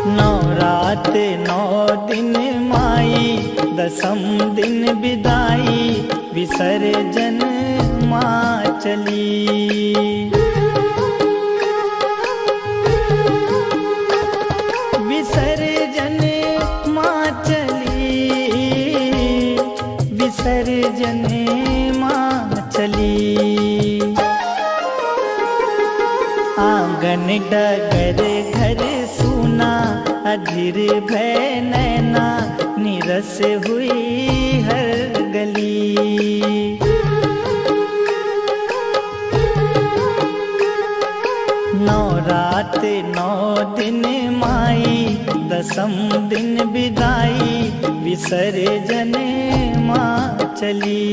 नवरात 9 दिन माई, दसम दिन विदाई, विसर्जन माँ चली। विसर्जन माँ चली, विसर्जन माँ चली। आंगन डगर घर सुना, अधीर भय नैना, निरस हुई हर गली। नवरात 9 दिन माई, दसम दिन विदाई, विसर्जन माँ चली।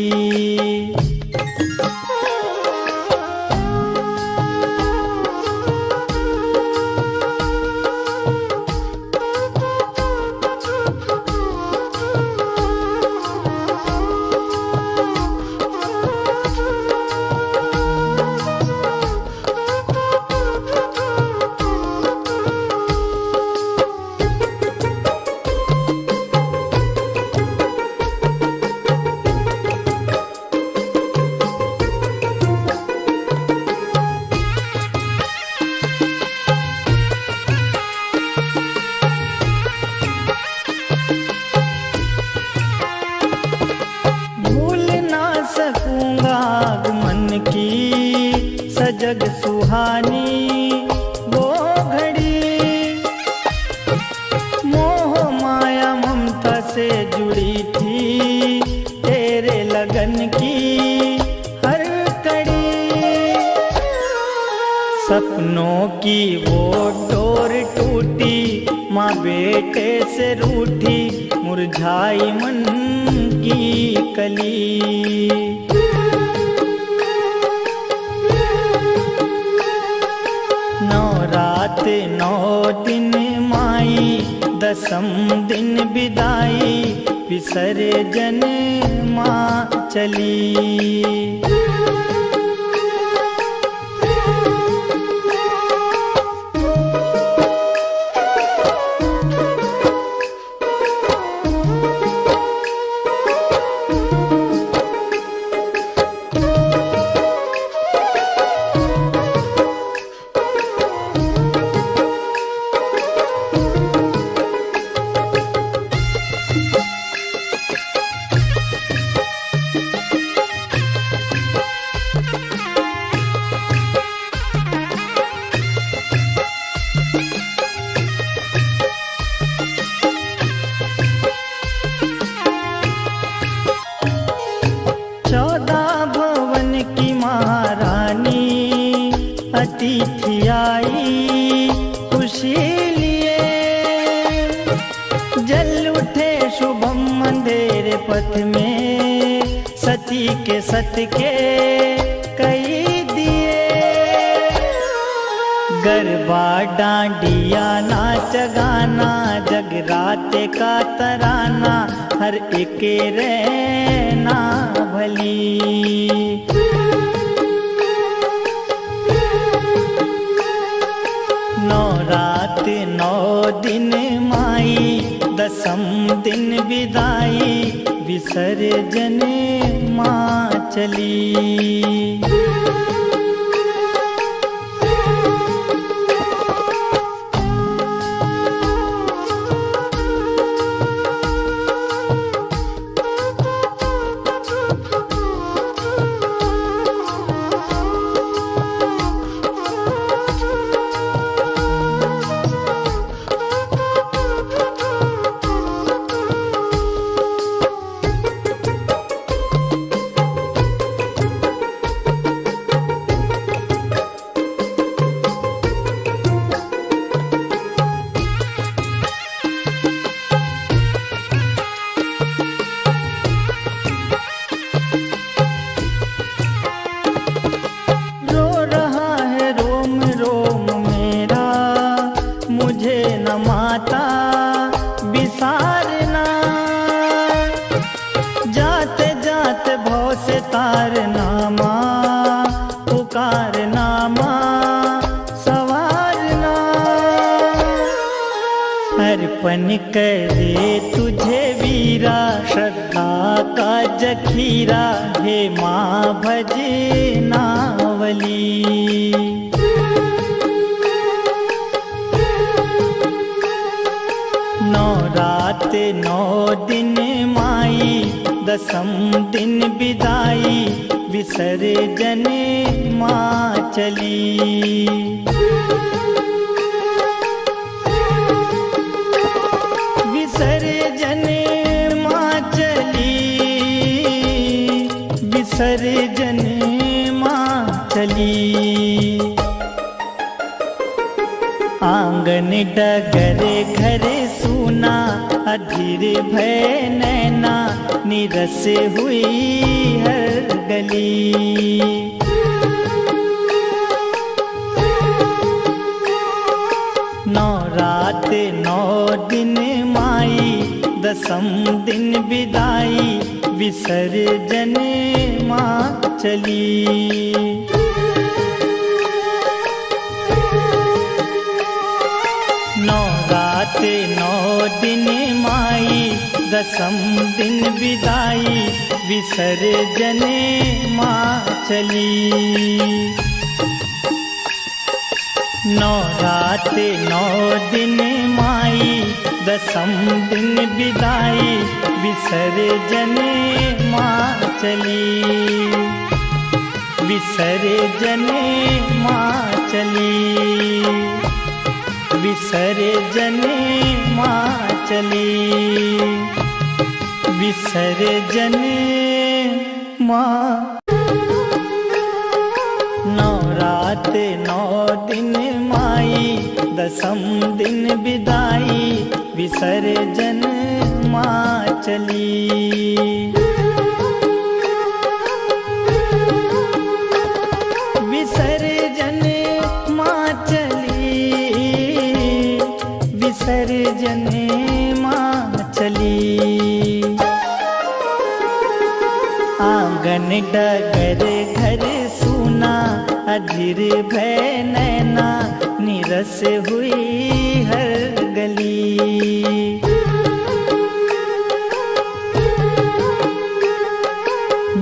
की सजग सुहानी वो घड़ी, मोह माया ममता से जुड़ी थी, तेरे लगन की हर कड़ी। सपनों की वो डोर टूटी, माँ बेटे से रूठी, मुरझाई मन की कली। नवरात 9 दिन माई, दसम दिन विदाई, विसर्जन माँ चली। अतिथि आई खुशी लिए, जल उठे शुभम अंधेरे पथ में, सती के सत के कई दिए। गरबा डांडिया नाच गाना, जगराते का तराना, हर एक रहना भली। नवरात 9 दिन माई, दसम दिन विदाई, विसर्जन माँ चली। तारना माँ, पुकारना माँ, सवारना। अर्पण करे तुझे वीरा, श्रद्धा का जखीरा, हे माँ भजनावली। नौ रात नौ दिन माई, दसम दिन विदाई, विसर्जन माँ चली। विसर्जन माँ चली, विसर्जन माँ चली। आंगन डगर घर सूना, अधीर भय नैना, निरस हुई हर गली। नौ रात नौ दिन माई, दसम दिन विदाई, विसर्जन माँ चली। नौ रात नौ दिन माई, दसम दिन विदाई, विसर्जन माँ चली। नौ रात नौ दिन माई, दसम दिन विदाई, विसर्जन माँ चली। विसर्जन माँ चली, विसर्जन माँ चली, विसर्जन माँ। नौ रात नौ दिन माई, दसम दिन विदाई, विसर्जन माँ चली। विसर्जन माँ चली, विसर्जन माँ चली। आंगन डगर घर सूना, अधीर भय नैना, निरस हुई हर गली।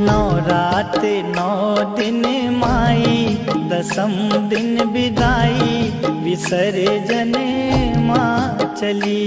नौ रात नौ दिन माई, दसम दिन विदाई, विसर्जन माँ चली।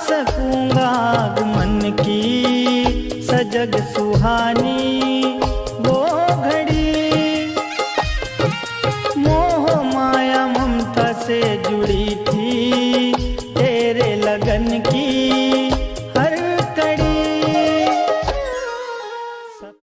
सकूंगा आगमन की सजग सुहानी,